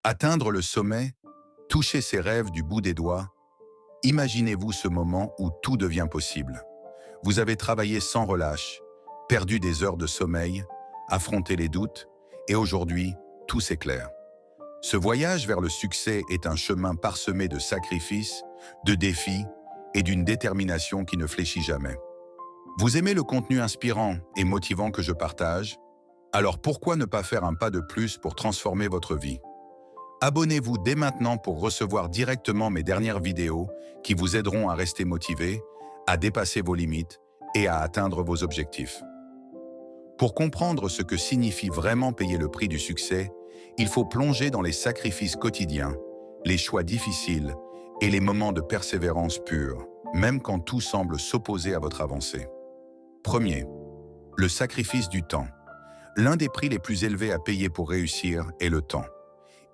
Atteindre le sommet, toucher ses rêves du bout des doigts, imaginez-vous ce moment où tout devient possible. Vous avez travaillé sans relâche, perdu des heures de sommeil, affronté les doutes, et aujourd'hui, tout s'éclaire. Ce voyage vers le succès est un chemin parsemé de sacrifices, de défis et d'une détermination qui ne fléchit jamais. Vous aimez le contenu inspirant et motivant que je partage? Alors pourquoi ne pas faire un pas de plus pour transformer votre vie? Abonnez-vous dès maintenant pour recevoir directement mes dernières vidéos qui vous aideront à rester motivé, à dépasser vos limites et à atteindre vos objectifs. Pour comprendre ce que signifie vraiment payer le prix du succès, il faut plonger dans les sacrifices quotidiens, les choix difficiles et les moments de persévérance pure, même quand tout semble s'opposer à votre avancée. Premier, le sacrifice du temps. L'un des prix les plus élevés à payer pour réussir est le temps.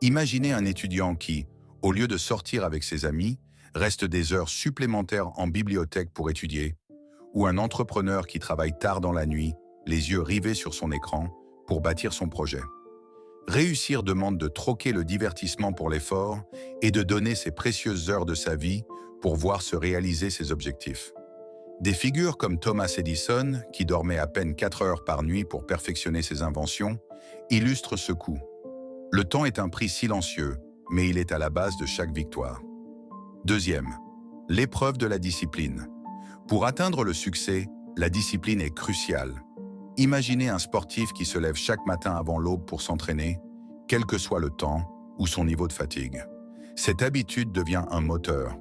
Imaginez un étudiant qui, au lieu de sortir avec ses amis, reste des heures supplémentaires en bibliothèque pour étudier, ou un entrepreneur qui travaille tard dans la nuit, les yeux rivés sur son écran, pour bâtir son projet. Réussir demande de troquer le divertissement pour l'effort et de donner ses précieuses heures de sa vie pour voir se réaliser ses objectifs. Des figures comme Thomas Edison, qui dormait à peine 4 heures par nuit pour perfectionner ses inventions, illustrent ce coup. Le temps est un prix silencieux, mais il est à la base de chaque victoire. Deuxième, l'épreuve de la discipline. Pour atteindre le succès, la discipline est cruciale. Imaginez un sportif qui se lève chaque matin avant l'aube pour s'entraîner, quel que soit le temps ou son niveau de fatigue. Cette habitude devient un moteur.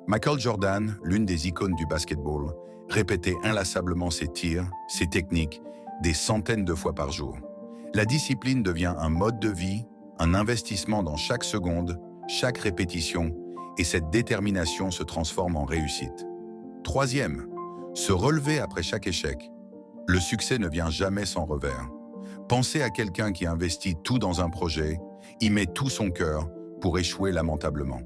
Michael Jordan, l'une des icônes du basketball, répétait inlassablement ses tirs, ses techniques, des centaines de fois par jour. La discipline devient un mode de vie, un investissement dans chaque seconde, chaque répétition, et cette détermination se transforme en réussite. Troisième, se relever après chaque échec. Le succès ne vient jamais sans revers. Pensez à quelqu'un qui investit tout dans un projet, y met tout son cœur pour échouer lamentablement.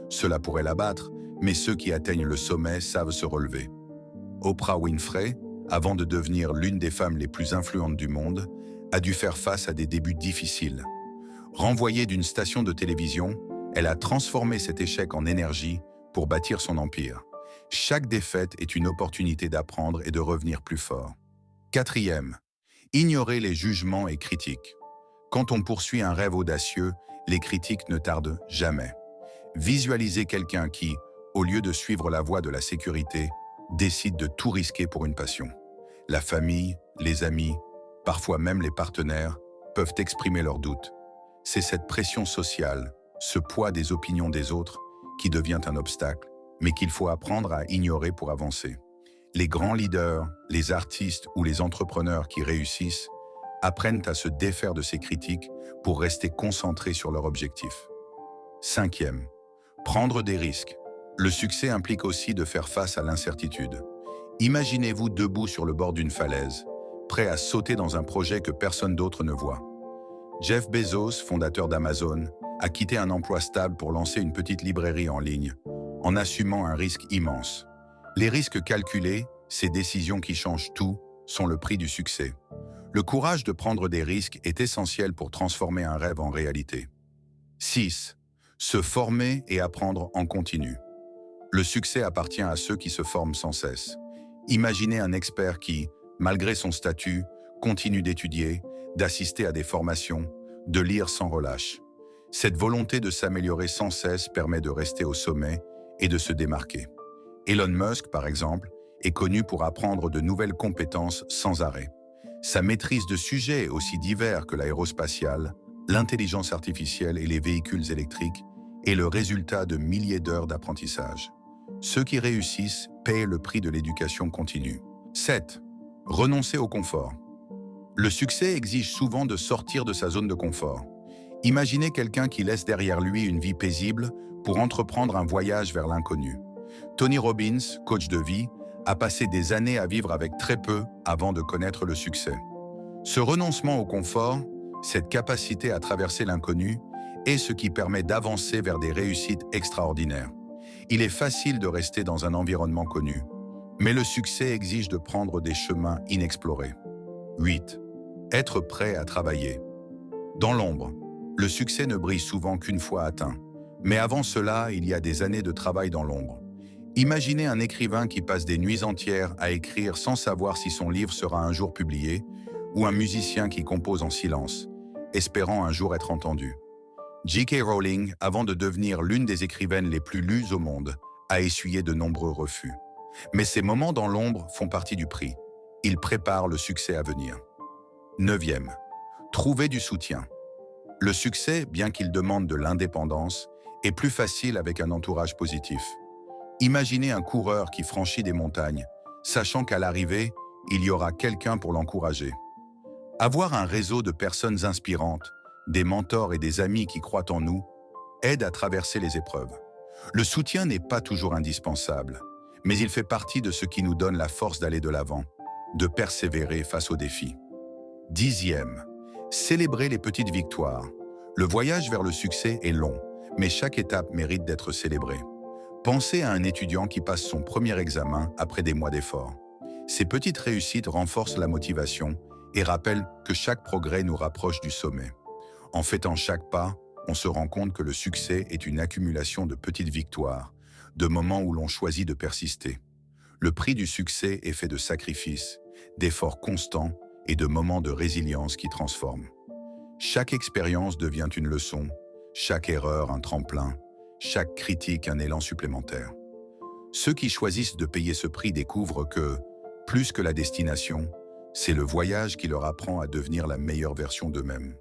Cela pourrait l'abattre, mais ceux qui atteignent le sommet savent se relever. Oprah Winfrey, avant de devenir l'une des femmes les plus influentes du monde, a dû faire face à des débuts difficiles. Renvoyée d'une station de télévision, elle a transformé cet échec en énergie pour bâtir son empire. Chaque défaite est une opportunité d'apprendre et de revenir plus fort. Quatrième, ignorer les jugements et critiques. Quand on poursuit un rêve audacieux, les critiques ne tardent jamais. Visualisez quelqu'un qui, au lieu de suivre la voie de la sécurité, décide de tout risquer pour une passion. La famille, les amis, parfois même les partenaires, peuvent exprimer leurs doutes. C'est cette pression sociale, ce poids des opinions des autres, qui devient un obstacle, mais qu'il faut apprendre à ignorer pour avancer. Les grands leaders, les artistes ou les entrepreneurs qui réussissent apprennent à se défaire de ces critiques pour rester concentrés sur leur objectif. Cinquième, prendre des risques. Le succès implique aussi de faire face à l'incertitude. Imaginez-vous debout sur le bord d'une falaise, prêt à sauter dans un projet que personne d'autre ne voit. Jeff Bezos, fondateur d'Amazon, a quitté un emploi stable pour lancer une petite librairie en ligne, en assumant un risque immense. Les risques calculés, ces décisions qui changent tout, sont le prix du succès. Le courage de prendre des risques est essentiel pour transformer un rêve en réalité. 6. Se former et apprendre en continu. Le succès appartient à ceux qui se forment sans cesse. Imaginez un expert qui, malgré son statut, continue d'étudier, d'assister à des formations, de lire sans relâche. Cette volonté de s'améliorer sans cesse permet de rester au sommet et de se démarquer. Elon Musk, par exemple, est connu pour apprendre de nouvelles compétences sans arrêt. Sa maîtrise de sujets aussi divers que l'aérospatiale, l'intelligence artificielle et les véhicules électriques est le résultat de milliers d'heures d'apprentissage. Ceux qui réussissent paient le prix de l'éducation continue. 7. Renoncer au confort. Le succès exige souvent de sortir de sa zone de confort. Imaginez quelqu'un qui laisse derrière lui une vie paisible pour entreprendre un voyage vers l'inconnu. Tony Robbins, coach de vie, a passé des années à vivre avec très peu avant de connaître le succès. Ce renoncement au confort, cette capacité à traverser l'inconnu, est ce qui permet d'avancer vers des réussites extraordinaires. Il est facile de rester dans un environnement connu, mais le succès exige de prendre des chemins inexplorés. 8. Être prêt à travailler. Dans l'ombre, Le succès ne brille souvent qu'une fois atteint. Mais avant cela, il y a des années de travail dans l'ombre. Imaginez un écrivain qui passe des nuits entières à écrire sans savoir si son livre sera un jour publié, ou un musicien qui compose en silence, espérant un jour être entendu. J.K. Rowling, avant de devenir l'une des écrivaines les plus lues au monde, a essuyé de nombreux refus. Mais ces moments dans l'ombre font partie du prix. Ils préparent le succès à venir. 9e. Trouver du soutien. Le succès, bien qu'il demande de l'indépendance, est plus facile avec un entourage positif. Imaginez un coureur qui franchit des montagnes, sachant qu'à l'arrivée, il y aura quelqu'un pour l'encourager. Avoir un réseau de personnes inspirantes, des mentors et des amis qui croient en nous, aide à traverser les épreuves. Le soutien n'est pas toujours indispensable, mais il fait partie de ce qui nous donne la force d'aller de l'avant, de persévérer face aux défis. 10e. Célébrer les petites victoires. Le voyage vers le succès est long, mais chaque étape mérite d'être célébrée. Pensez à un étudiant qui passe son premier examen après des mois d'efforts. Ces petites réussites renforcent la motivation et rappellent que chaque progrès nous rapproche du sommet. En fêtant chaque pas, on se rend compte que le succès est une accumulation de petites victoires, de moments où l'on choisit de persister. Le prix du succès est fait de sacrifices, d'efforts constants et de moments de résilience qui transforment. Chaque expérience devient une leçon, chaque erreur un tremplin, chaque critique un élan supplémentaire. Ceux qui choisissent de payer ce prix découvrent que, plus que la destination, c'est le voyage qui leur apprend à devenir la meilleure version d'eux-mêmes.